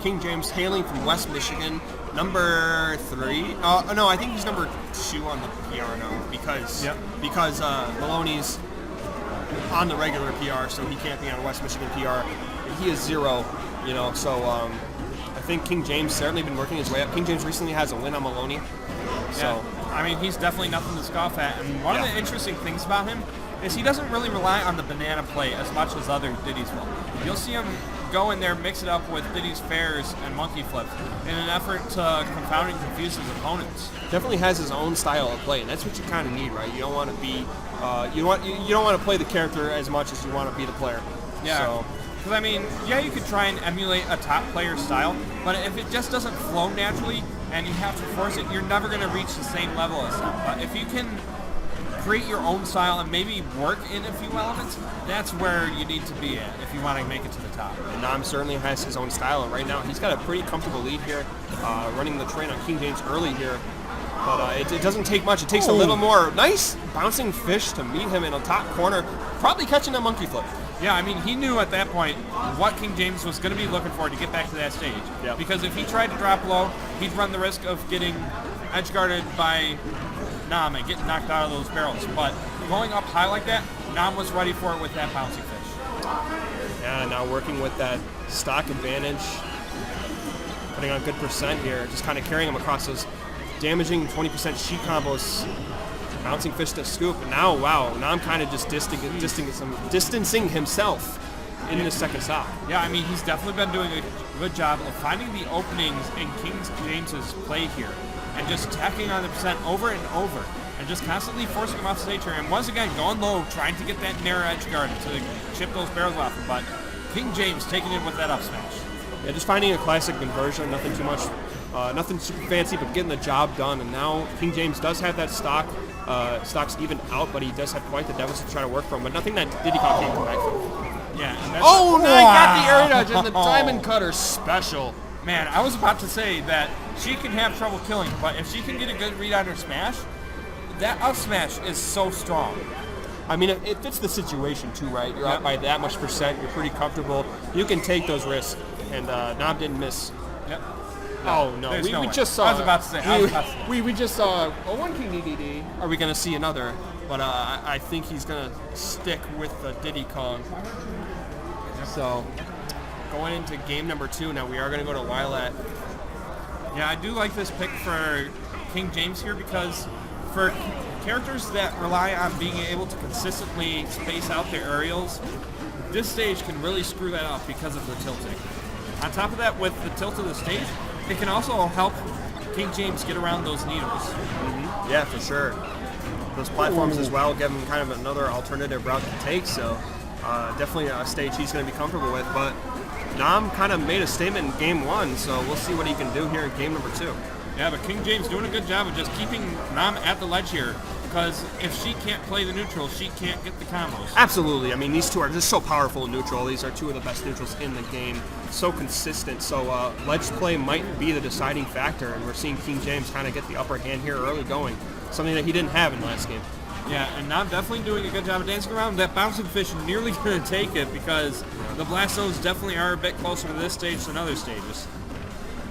King James hailing from West Michigan, number 3. No, I think he's number 2 on the PR now because Maloney's on the regular PR, so he can't be on West Michigan PR. He is 0, so I think King James certainly been working his way up. King James recently has a win on Maloney. So I mean, he's definitely nothing to scoff at. And one of the interesting things about him is he doesn't really rely on the banana play as much as other Diddy's will. You'll see him go in there, mix it up with Diddy's fairs and monkey flips in an effort to confound and confuse his opponents. Definitely has his own style of play, and that's what you kind of need, right? You don't want to be, you don't want to play the character as much as you want to be the player. Yeah. So. Because, I mean, you could try and emulate a top player style, but if it just doesn't flow naturally and you have to force it, you're never going to reach the same level as them. But if you can create your own style and maybe work in a few elements, that's where you need to be at if you want to make it to the top. And Nam certainly has his own style, and right now he's got a pretty comfortable lead here, running the train on King James early here. But it doesn't take much. It takes a little more. Nice bouncing fish to meet him in a top corner, probably catching a monkey flip. Yeah, I mean, he knew at that point what King James was going to be looking for to get back to that stage. Yep. Because if he tried to drop low, he'd run the risk of getting edge-guarded by Nam and getting knocked out of those barrels. But going up high like that, Nam was ready for it with that bouncing fish. Yeah, now working with that stock advantage, putting on good percent here, just kind of carrying him across those damaging 20% sheet combos. Bouncing fish to scoop, and now, wow, now I'm kind of just distancing himself in the second stop. Yeah, I mean, he's definitely been doing a good job of finding the openings in King James's play here and just tacking on the percent over and over and just constantly forcing him off stage here. And once again, going low, trying to get that narrow edge guard to chip those barrels off him. But King James taking it with that up smash. Yeah, just finding a classic conversion, nothing too much, nothing super fancy, but getting the job done. And now King James does have that stock. Stock's even out, but he does have quite the deficit to try to work from, but nothing that Diddy Kong can't come back from. Yeah. And that's I got the air dodge and the diamond cutter special. Man, I was about to say that she can have trouble killing, but if she can get a good read on her smash, that up smash is so strong. I mean, it fits the situation too, right? You're out by that much percent, you're pretty comfortable, you can take those risks, and Nam didn't miss. Yep. Oh no, we just saw. I was about to say. We just saw a one King DDD. Are we gonna see another? But I think he's gonna stick with the Diddy Kong. So going into game number 2 now, we are gonna go to Lilat. Yeah, I do like this pick for King James here because for characters that rely on being able to consistently space out their aerials, this stage can really screw that up because of the tilting. On top of that, with the tilt of the stage, it can also help King James get around those needles. Mm-hmm. Yeah, for sure. Those platforms as well give him kind of another alternative route to take, so definitely a stage he's going to be comfortable with. But Nam kind of made a statement in game 1, so we'll see what he can do here in game number 2. Yeah, but King James doing a good job of just keeping Nam at the ledge here, because if she can't play the neutral, she can't get the combos. Absolutely. I mean, these two are just so powerful in neutral. These are two of the best neutrals in the game. So consistent. So ledge play might be the deciding factor, and we're seeing King James kind of get the upper hand here early going, something that he didn't have in the last game. Yeah, and Nam definitely doing a good job of dancing around. That bouncing fish nearly going to take it because the blast zones definitely are a bit closer to this stage than other stages.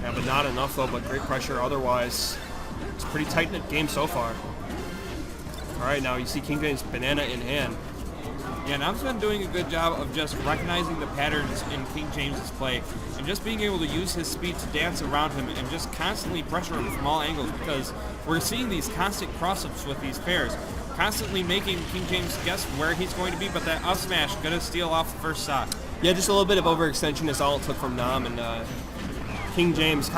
Yeah, but not enough though, but great pressure otherwise. It's a pretty tight-knit game so far. All right, now you see King James banana in hand. Yeah, Nam's been doing a good job of just recognizing the patterns in King James's play and just being able to use his speed to dance around him and just constantly pressure him from all angles because we're seeing these constant cross-ups with these pairs, constantly making King James guess where he's going to be, but that up smash gonna steal off the first stock. Yeah, just a little bit of overextension is all it took from Nam, and King James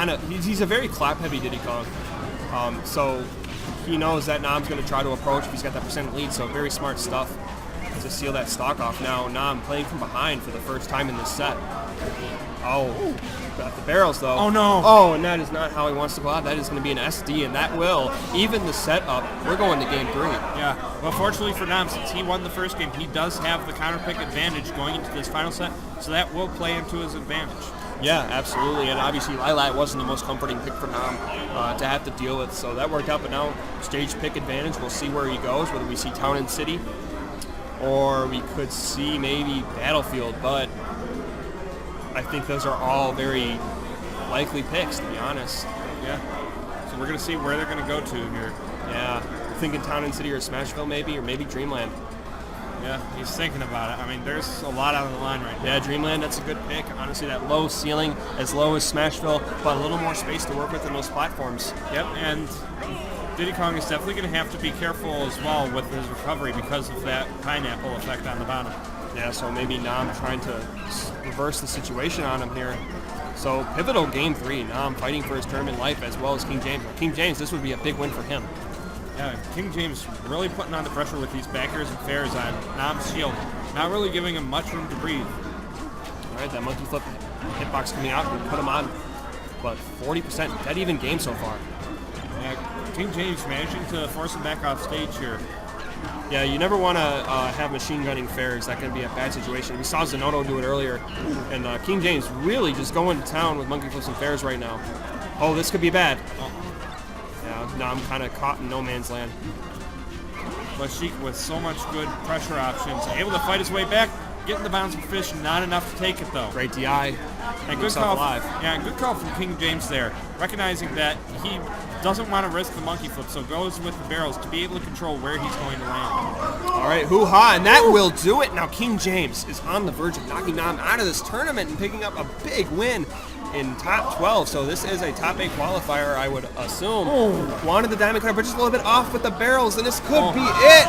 he's a very clap-heavy Diddy Kong. So he knows that Nam's going to try to approach if he's got that percent lead, so very smart stuff to seal that stock off. Now Nam playing from behind for the first time in this set. Oh, got the barrels though. Oh no. Oh, and that is not how he wants to go out. That is going to be an SD, and that will even the set up. We're going to game 3. Yeah, well fortunately for Nam, since he won the first game, he does have the counter pick advantage going into this final set, so that will play into his advantage. Yeah, absolutely, and obviously Lilat wasn't the most comforting pick for Nam to have to deal with, so that worked out, but now stage pick advantage, we'll see where he goes, whether we see Town and City, or we could see maybe Battlefield, but I think those are all very likely picks, to be honest. Yeah. So we're going to see where they're going to go to here. Yeah. Thinking Town and City or Smashville maybe, or maybe Dreamland. Yeah, he's thinking about it. I mean, there's a lot on the line right now. Yeah, Dreamland, that's a good pick. Honestly, that low ceiling, as low as Smashville, but a little more space to work with in those platforms. Yep, and Diddy Kong is definitely going to have to be careful as well with his recovery because of that pineapple effect on the bottom. Yeah, so maybe Nam trying to reverse the situation on him here. So pivotal game 3. Nam fighting for his tournament life as well as King James. King James, this would be a big win for him. Yeah, King James really putting on the pressure with these back airs and fairs on Nam's shield. Not really giving him much room to breathe. All right, that monkey flip hitbox coming out and put him on, but 40%, dead even game so far. Yeah, King James managing to force him back off stage here. Yeah, you never want to have machine gunning fairs. That can be a bad situation. We saw Zenoto do it earlier, and King James really just going to town with monkey flips and fairs right now. Oh, this could be bad. Yeah, now I'm kind of caught in no man's land. But Sheik with so much good pressure options, able to fight his way back, getting the bouncing fish, not enough to take it though. Great DI. And good call. Yeah, good call from King James there, recognizing that he doesn't want to risk the monkey flip, so goes with the barrels to be able to control where he's going to land. All right, hoo-ha, and that will do it. Now King James is on the verge of knocking Nam out of this tournament and picking up a big win in top 12. So this is a top 8 qualifier, I would assume. Wanted the diamond cutter, but just a little bit off with the barrels, and this could be it.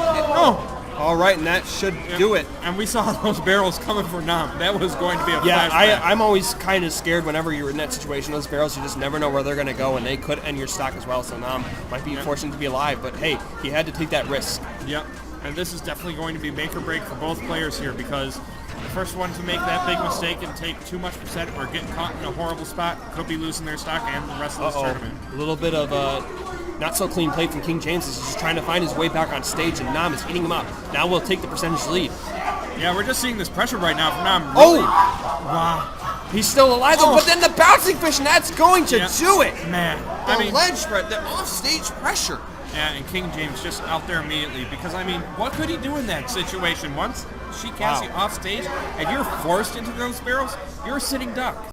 All right, and that should do it. And we saw those barrels coming for Nam. That was going to be a flashback. I'm always kind of scared whenever you're in that situation. Those barrels, you just never know where they're going to go, and they could end your stock as well. So Nam might be fortunate to be alive, but hey, he had to take that risk. Yep, and this is definitely going to be make or break for both players here, because the first one to make that big mistake and take too much percent or get caught in a horrible spot could be losing their stock and the rest of this tournament. A little bit of not so clean play from King James. He's just trying to find his way back on stage, and Nam is eating him up. Now we'll take the percentage lead. Yeah, we're just seeing this pressure right now from Nam. Really. Wow. He's still alive, though, but then the bouncing fish, and that's going to do it. Man. The ledge spread, the off-stage pressure. Yeah, and King James just out there immediately, because, I mean, what could he do in that situation? Once she casts you off stage and you're forced into those barrels, you're a sitting duck.